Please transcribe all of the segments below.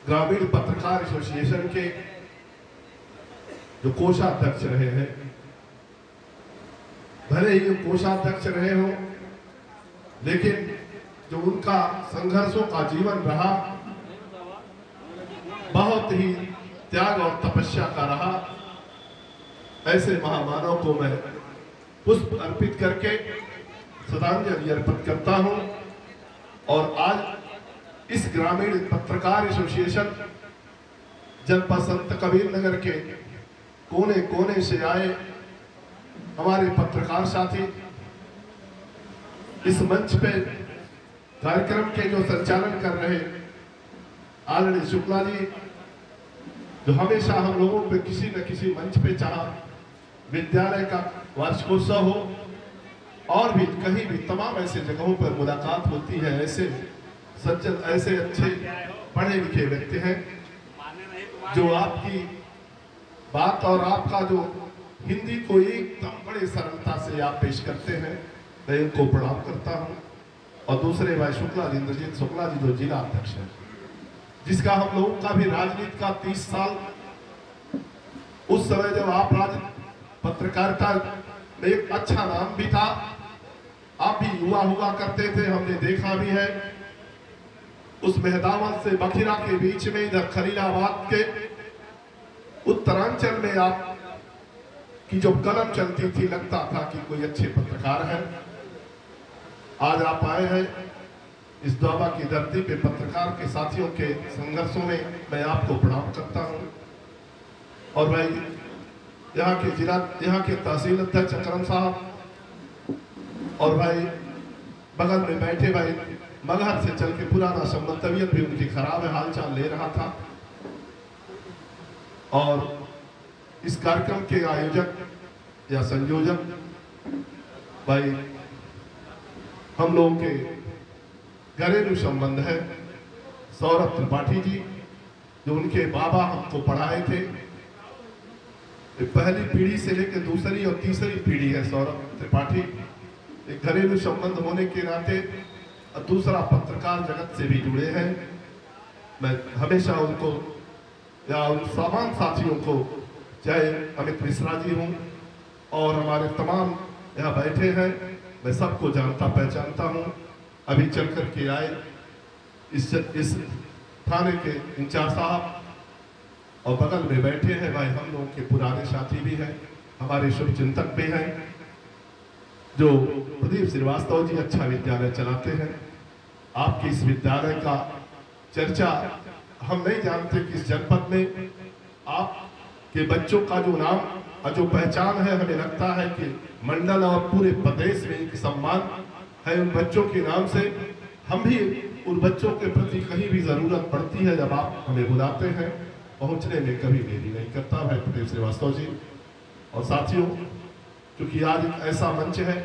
ग्रामीण पत्रकार एसोसिएशन के जो कोषाध्यक्ष रहे हैं, भले ही वो कोषाध्यक्ष रहे हो, लेकिन जो उनका संघर्षों का जीवन रहा, बहुत ही त्याग और तपस्या का रहा। ऐसे महामानव को मैं पुष्प अर्पित करके श्रद्धांजलि अर्पित करता हूं। और आज इस ग्रामीण पत्रकार एसोसिएशन जनपद संत कबीर नगर के कोने कोने से आए हमारे पत्रकार साथी इस मंच पे कार्यक्रम के जो संचालन कर रहे आदरणीय शुक्ला जी, जो हमेशा हम लोगों पे किसी न किसी मंच पे, चाहे विद्यालय का वार्षिकोत्सव हो और भी कहीं भी, तमाम ऐसे जगहों पर मुलाकात होती है। ऐसे सज्जन, ऐसे अच्छे पढ़े लिखे व्यक्ति हैं जो आपकी बात और आपका जो हिंदी को एकदम बड़े सरलता से आप पेश करते हैं, मैं इनको प्रणाम करता हूं। और दूसरे भाई शुक्ला जी, इंद्रजीत शुक्ला जी, जो जिला अध्यक्ष है, जिसका हम लोगों का भी राजनीति का 30 साल, उस समय जब आप पत्रकारिता में एक अच्छा नाम भी था, आप भी युवा हुआ करते थे, हमने देखा भी है। उस मेहदावल से बखिरा के बीच में इधर खलीलाबाद के उत्तरांचल में आप की जो कलम चलती थी, लगता था कि कोई अच्छे पत्रकार है। आज आप आए हैं इस द्वाबा की धरती पे, पत्रकार के साथियों के संघर्षों में मैं आपको प्रणाम करता हूं। और भाई यहाँ के जिला, यहाँ के तहसील अध्यक्ष अकरम साहब, और भाई बगल में बैठे भाई मगहर से चल के पुराना संबंध, तबीयत भी उनकी खराब है, हालचाल ले रहा था। और इस कार्यक्रम के आयोजक या संयोजक भाई हम लोगों के घरेलू संबंध है सौरभ त्रिपाठी जी, जो उनके बाबा हमको पढ़ाए थे। पहली पीढ़ी से लेकर दूसरी और तीसरी पीढ़ी है सौरभ त्रिपाठी। एक घरेलू संबंध होने के नाते, और दूसरा पत्रकार जगत से भी जुड़े हैं। मैं हमेशा उनको या उन तमाम साथियों को, चाहे अमित मिश्रा जी हों और हमारे तमाम यहाँ बैठे हैं, मैं सबको जानता पहचानता हूँ। अभी चल कर के आए इस थाने के इंचार्ज साहब, और बगल में बैठे हैं भाई हम लोगों के पुराने साथी भी हैं, हमारे शुभ चिंतक भी हैं, जो प्रदीप श्रीवास्तव जी अच्छा विद्यालय चलाते हैं। आपके इस विद्यालय का चर्चा हम नहीं जानते कि इस जनपद में आपके बच्चों का जो नाम और जो पहचान है, हमें लगता है कि मंडल और पूरे प्रदेश में एक सम्मान है उन बच्चों के नाम से। हम भी उन बच्चों के प्रति कहीं भी जरूरत पड़ती है, जब आप हमें बुलाते हैं, पहुंचने में कभी देरी नहीं करता है प्रदीप श्रीवास्तव जी। और साथियों, क्योंकि आज एक ऐसा मंच है,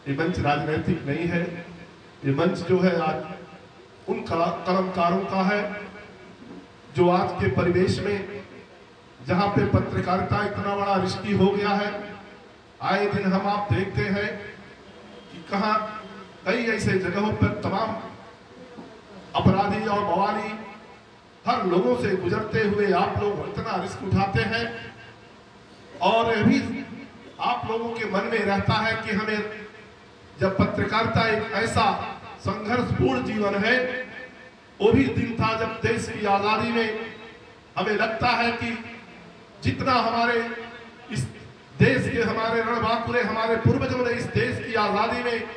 ये मंच राजनीतिक नहीं है, ये मंच जो है आज उन कलमकारों का है जो आज के परिवेश में, जहां पे पत्रकारिता इतना बड़ा रिस्की हो गया है, आए दिन हम आप देखते हैं कि कहां कई ऐसे जगहों पर तमाम अपराधी और बवाली हर लोगों से गुजरते हुए आप लोग इतना रिस्क उठाते हैं। और ये भी आप लोगों के मन में रहता है कि हमें, जब पत्रकारिता एक ऐसा संघर्षपूर्ण जीवन है, वो भी दिन था जब देश की आजादी में हमें लगता है कि जितना हमारे इस देश के, हमारे रणबांकुरे, हमारे पूर्वजों ने इस देश की आजादी में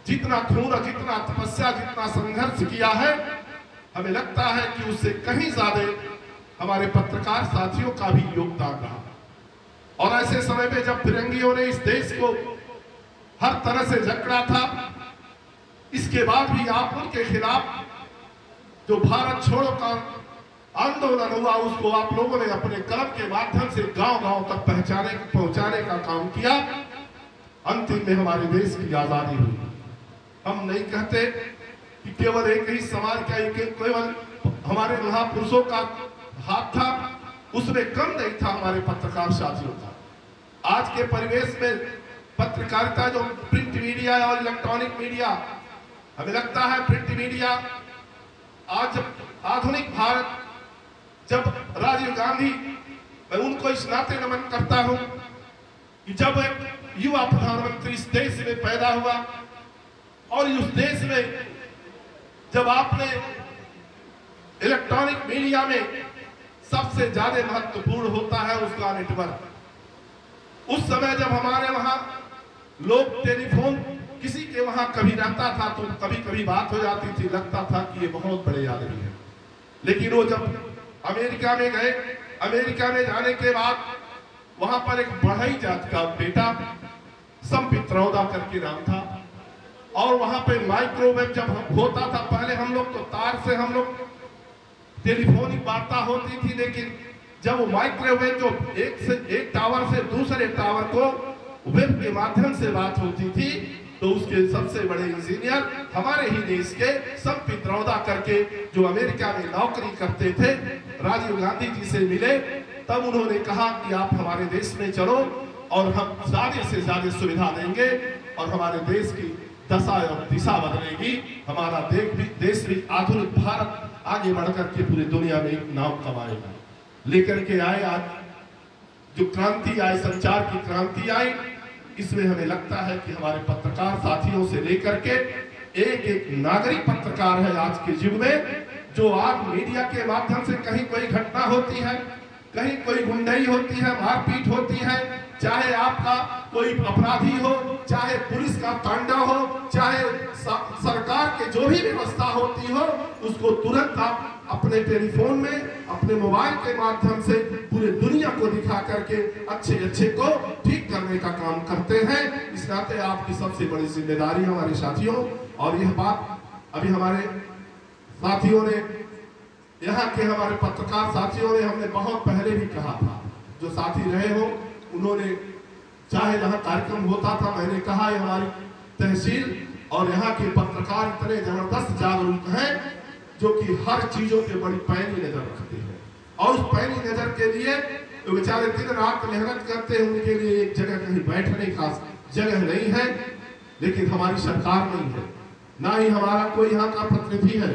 जितना खून, जितना तपस्या, जितना संघर्ष किया है, हमें लगता है कि उससे कहीं ज्यादा हमारे पत्रकार साथियों का भी योगदान रहा। और ऐसे समय में जब फिरंगियों ने इस देश को हर तरह से जकड़ा था, इसके बाद भी आप उनके खिलाफ जो भारत छोड़ो का आंदोलन हुआ, उसको आप लोगों ने अपने कलम के माध्यम से गांव-गांव तक पहुंचाने का काम किया। अंतिम में हमारे देश की आजादी हुई। हम नहीं कहते कि केवल एक ही समाज का, केवल हमारे महापुरुषों का हाथ था, उसमें कम नहीं था हमारे पत्रकार साथियों का। आज के परिवेश में पत्रकारिता, जो प्रिंट मीडिया और इलेक्ट्रॉनिक मीडिया, हमें लगता है प्रिंट मीडिया आज आधुनिक भारत, जब राजीव गांधी, मैं उनको इस नाते नमन करता हूं कि जब एक युवा प्रधानमंत्री इस देश में पैदा हुआ और उस देश में जब आपने इलेक्ट्रॉनिक मीडिया में सबसे ज्यादा महत्वपूर्ण होता है उसका नेटवर्क, उस समय जब हमारे वहां लोग टेलीफोन किसी के वहां कभी रहता था तो कभी कभी बात हो जाती थी, लगता था कि ये बहुत बड़े आदमी है। लेकिन वो जब अमेरिका में गए, अमेरिका में जाने के बाद वहां पर एक बढ़ई जात का बेटा सम पित्रोदा करके नाम था, और वहां पे माइक्रोवेव जब होता था, पहले हम लोग तो तार से हम लोग टेलीफोनिक वार्ता होती थी, लेकिन जब वो माइक्रोवेव जो एक टावर से दूसरे टावर को वेब के माध्यम से बात होती थी, तो उसके सबसे बड़े इंजीनियर हमारे ही देश के सम पित्रोदा करके जो अमेरिका में नौकरी करते थे, राजीव गांधी जी से मिले। तब उन्होंने कहा कि आप हमारे देश में चलो और हम ज्यादा से ज्यादा सुविधा देंगे और हमारे देश की दशा और दिशा बदलेगी, हमारा देश भी आधुनिक भारत आगे बढ़कर के पूरी दुनिया में एक नाम कमाएगा। लेकर के आए आज जो क्रांति आई, संचार की क्रांति आई, इसमें हमें लगता है कि हमारे पत्रकार साथियों से लेकर के एक एक नागरिक पत्रकार है आज के युग में, जो आज मीडिया के माध्यम से कहीं कोई घटना होती है, कहीं कोई गुंडाई होती है, मारपीट होती है, चाहे आपका कोई अपराधी हो, चाहे पुलिस का तांडा हो, चाहे सरकार के जो भी व्यवस्था होती हो, उसको तुरंत आप अपने टेलीफोन में, अपने मोबाइल के माध्यम से पूरे दुनिया को दिखा करके अच्छे को ठीक करने का काम करते हैं। इस नाते आपकी सबसे बड़ी जिम्मेदारी हमारे साथियों, और यह बात अभी हमारे साथियों ने, यहाँ के हमारे पत्रकार साथियों ने, हमने बहुत पहले भी कहा था, जो साथी रहे हो उन्होंने, चाहे जहाँ कार्यक्रम होता था, मैंने कहा हमारी तहसील और यहाँ के पत्रकार इतने जबरदस्त जागरूक हैं जो कि हर चीजों पे बड़ी पैनी नजर रखते हैं, और उस पैनी नजर के लिए तो बेचारे दिन रात मेहनत करते हैं, उनके लिए एक जगह कहीं बैठने का जगह नहीं है। लेकिन हमारी सरकार नहीं है, ना ही हमारा कोई यहाँ का प्रतिनिधि है,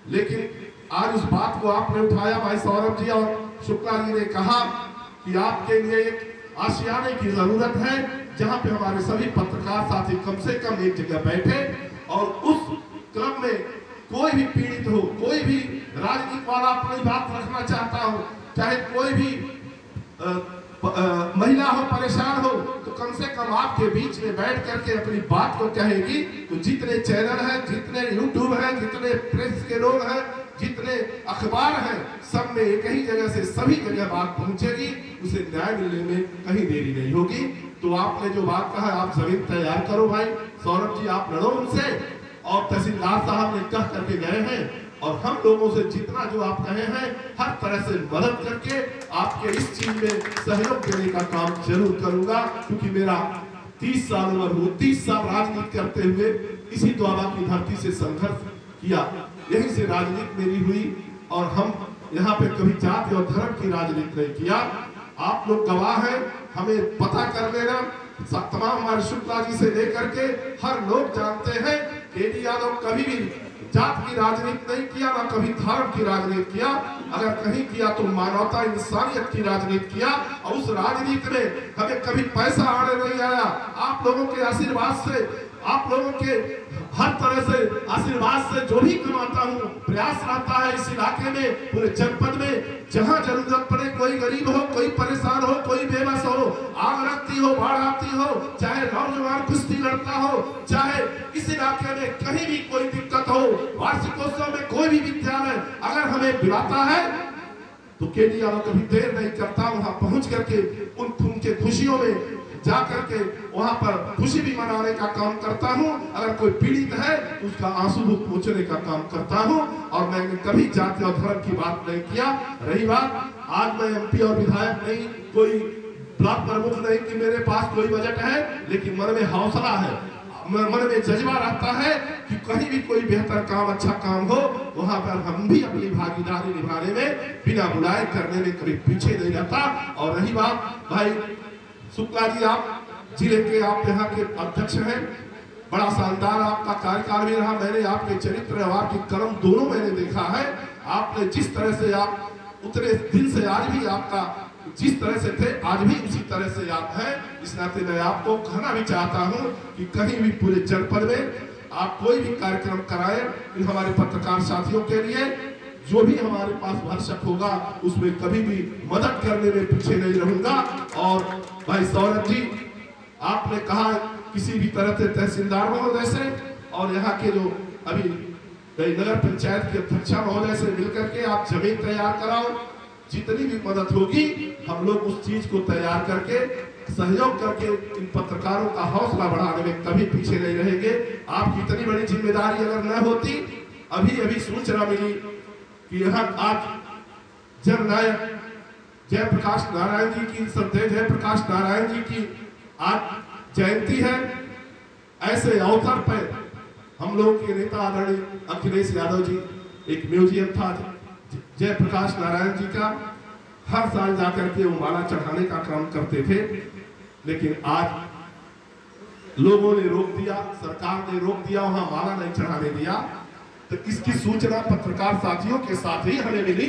लेकिन आज उस बात को आपने उठाया, भाई सौरभ जी और शुक्ला जी ने कहा कि आपके लिए एक आशियाने की जरूरत है जहां पे हमारे सभी पत्रकार साथी कम से कम एक जगह बैठे, और उस क्रम में कोई भी पीड़ित हो, कोई भी राजनीति वाला अपनी बात रखना चाहता हो, चाहे कोई भी महिला हो, परेशान हो, तो कम से कम आपके बीच में बैठ करके अपनी बात को कहेगी। तो जितने चैनल हैं, जितने यूट्यूब हैं, जितने प्रेस के लोग हैं, जितने अखबार हैं, सब में एक ही जगह से सभी जगह बात पहुंचेगी, उसे न्याय मिलने में कहीं देरी नहीं होगी। तो आपने जो बात कहा, आप जमीन तैयार करो भाई सौरभ जी, आप लड़ो उनसे, और तहसीलदार साहब ने कह करके गए हैं, और हम लोगों से जितना जो आप कहे हैं हर तरह से मदद करके आपके इस चीज में सहयोग देने का काम जरूर करूंगा, क्योंकि मेरा 30 साल उम्र हो, 30 साल राजनीति करते हुए इसी द्वारा की धरती से संघर्ष किया, यहीं से राजनीति मेरी हुई, और हम यहाँ पे कभी जाति और धर्म की राजनीति नहीं किया। आप लोग गवाह हैं, हमें पता कर लेना, तमाम हमारे शुक्ला जी से लेकर के हर लोग जानते हैं केडी यादव कभी भी जात की राजनीति नहीं किया, ना कभी धर्म की राजनीति किया, अगर कहीं किया तो मानवता इंसानियत की राजनीति किया, और उस राजनीति में हमें कभी पैसा आने नहीं आया। आप लोगों के आशीर्वाद से, आप लोगों के हर तरह से आशीर्वाद से जो भी कमाता हूँ, प्रयास रहता है इस इलाके में, पूरे जनपद में, जहाँ जरूरत पड़े, कोई गरीब हो, कोई परेशान हो, कोई बेबस हो, आग लगती हो, बाढ़ आती हो, चाहे नौजवान कुश्ती लड़ता हो, चाहे इस इलाके में कहीं भी कोई दिक्कत हो, वार्षिकोत्सव में कोई भी विद्यालय अगर हमें बुलाता है तो केडी यादव कभी देर नहीं करता, वहां पहुंच करके उनके खुशियों में जाकर के वहां पर खुशी भी मनाने का काम करता हूं। अगर कोई पीड़ित है उसका आंसू पहुंचने का काम करता हूं, और मैंने कभी जाति और धर्म की बात नहीं किया। रही बात, आज मैं एमपी और विधायक नहीं, कोई ब्लॉक प्रमुख नहीं कि मेरे पास कोई बजट है, लेकिन मन में हौसला है, मन में जज्बा रहता है कि कहीं भी कोई बेहतर काम, अच्छा काम हो, वहां पर हम भी अपनी भागीदारी निभाने में बिना बुलाए करने में कभी पीछे नहीं रहता। और रही बात, भाई शुक्ला जी, आप जिले के, आप यहाँ के अध्यक्ष हैं, बड़ा शानदार आपका कार्यकाल भी रहा, मैंने आपके चरित्र और आपके कर्म दोनों मैंने देखा है, आपने जिस तरह से आप उतने दिन से आज भी आपका जिस तरह से थे आज भी उसी तरह से आप हैं। इस नाते मैं आपको कहना भी चाहता हूं कि कहीं भी पूरे जनपद में आप कोई भी कार्यक्रम कराएं, हमारे पत्रकार साथियों के लिए जो भी हमारे पास भरसक होगा उसमें कभी भी मदद करने में पीछे नहीं रहूंगा। और भाई सौरभ जी, आपने कहा किसी भी तरह से तहसीलदार महोदय से और यहाँ के जो अभी नगर पंचायत के अध्यक्षा महोदय से मिलकर के आप जमीन तैयार कराओ। जितनी भी मदद होगी हम लोग उस चीज को तैयार करके सहयोग करके इन पत्रकारों का हौसला बढ़ाने में कभी पीछे नहीं रहेंगे। आपकी इतनी बड़ी जिम्मेदारी अगर न होती, अभी अभी सूचना मिली कि यहाँ आज जननायक जयप्रकाश नारायण जी की श्रद्धेय जयप्रकाश नारायण जी की आज जयंती है। ऐसे अवसर पर हम लोग के नेता आदरणीय अखिलेश यादव जी एक म्यूजियम था जयप्रकाश नारायण जी का, हर साल जाकर के वो माला चढ़ाने का काम करते थे, लेकिन आज लोगों ने रोक दिया, सरकार ने रोक दिया, वहां माला नहीं चढ़ाने दिया। तो इसकी सूचना पत्रकार साथियों के साथ ही हमें मिली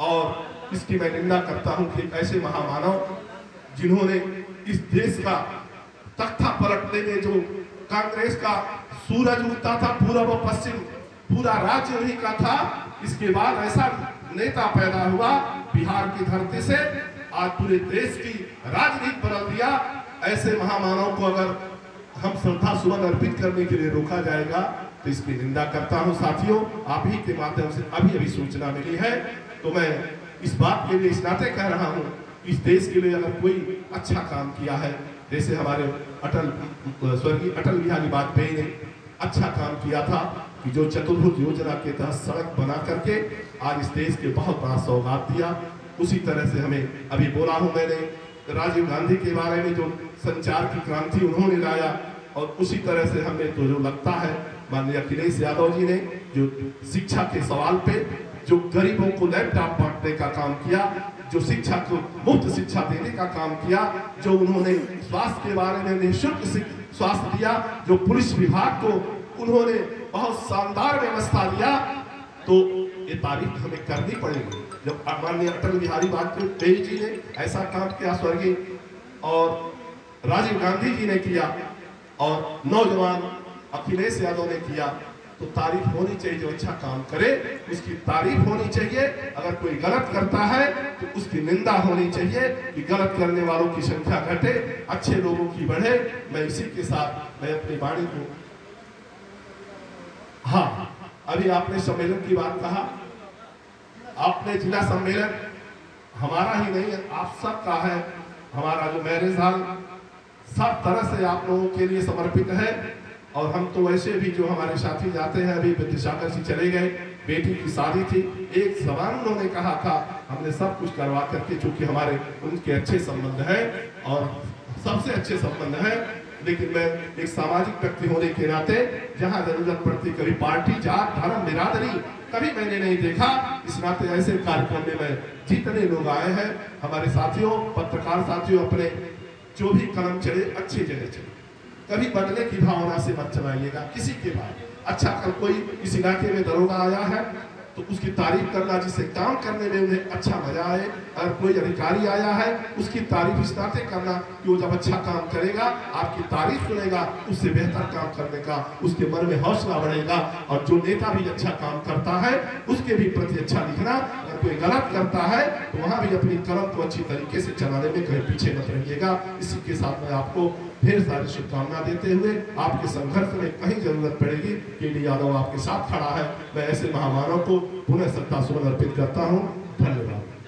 और इसकी मैं निंदा करता हूं कि ऐसे महामानव जिन्होंने इस देश का तख्ता पलटने में जो कांग्रेस का सूरज उगता था पूर्व व पश्चिम पूरा राज्य उन्हीं का था, इसके बाद ऐसा नेता पैदा हुआ बिहार की धरती से, आज पूरे देश की राजनीति बदल दिया। ऐसे महामानव को अगर हम श्रद्धा सुमन अर्पित करने के लिए रोका जाएगा तो इसकी निंदा करता हूं। साथियों, आप ही के माध्यम से अभी अभी सूचना मिली है, तो मैं इस बात के लिए इस नाते कह रहा हूं, इस देश के लिए अगर कोई अच्छा काम किया है, जैसे हमारे स्वर्गीय अटल बिहारी वाजपेयी ने अच्छा काम किया था कि जो चतुर्भुज योजना के तहत सड़क बना करके आज इस देश के बहुत बड़ा सौगात दिया, उसी तरह से हमें अभी बोला हूं मैंने राजीव गांधी के बारे में जो संचार की क्रांति उन्होंने लाया, और उसी तरह से हमें तो जो लगता है माननीय अखिलेश यादव जी ने जो शिक्षा के सवाल पे जो गरीबों को लैपटॉप बांटने का काम किया, जो शिक्षा को मुफ्त शिक्षा देने का काम किया, जो उन्होंने स्वास्थ्य के बारे में निःशुल्क स्वास्थ्य दिया, जो पुलिस विभाग को उन्होंने बहुत शानदार व्यवस्था दिया, तो ये तारीफ हमें करनी पड़ेगी। जब माननीय अटल बिहारी वाजपेयी जी ने ऐसा काम किया, स्वर्गीय और राजीव गांधी जी ने किया और नौजवान अखिलेश यादव ने किया, तो तारीफ होनी चाहिए। जो अच्छा काम करे उसकी तारीफ होनी चाहिए, अगर कोई गलत करता है तो उसकी निंदा होनी चाहिए कि गलत करने वालों की संख्या घटे, अच्छे लोगों की बढ़े। मैं इसी के साथ मैं अपनी वाणी को, हाँ, अभी आपने सम्मेलन की बात कहा, आपने जिला सम्मेलन हमारा ही नहीं है, आप सबका है। हमारा जो मैरिज हॉल सब तरह से आप लोगों के लिए समर्पित है, और हम तो वैसे भी जो हमारे साथी जाते हैं, अभी विद्यासागर जी चले गए, बेटी की शादी थी, एक सवाल उन्होंने कहा था, हमने सब कुछ करवा करके, चूंकि हमारे उनके अच्छे संबंध हैं और सबसे अच्छे संबंध हैं, लेकिन मैं एक सामाजिक व्यक्ति होने के नाते जहां जरूरत पड़ती, कभी पार्टी जात धर्म बिरादरी कभी मैंने नहीं देखा, इस नाते ऐसे कार्यक्रम में मैं जितने लोग आए हैं हमारे साथियों पत्रकार साथियों, अपने जो भी कलम चले अच्छी जगह चले, कभी बदले की भावना से मत चलाइएगा किसी के बाद। अच्छा, कल कोई इस इलाके में दरोगा आया है तो उसकी तारीफ करना, जिससे काम करने में उन्हें अच्छा मजा आए। अगर कोई अधिकारी आया है उसकी तारीफ इस नाते करना कि वो जब अच्छा काम करेगा, आपकी तारीफ सुनेगा, उससे बेहतर काम करने का उसके मन में हौसला बढ़ेगा। और जो नेता भी अच्छा काम करता है उसके भी प्रति अच्छा लिखना, अगर कोई गलत करता है तो वहाँ भी अपनी कलम को अच्छी तरीके से चलाने में कहीं पीछे मत रहिएगा। इसी के साथ मैं आपको ढेर सारी शुभकामना देते हुए, आपके संघर्ष में कहीं जरूरत पड़ेगी, के.डी. यादव आपके साथ खड़ा है। मैं ऐसे महामानव को पुनः श्रद्धा सुमन अर्पित करता हूँ। धन्यवाद।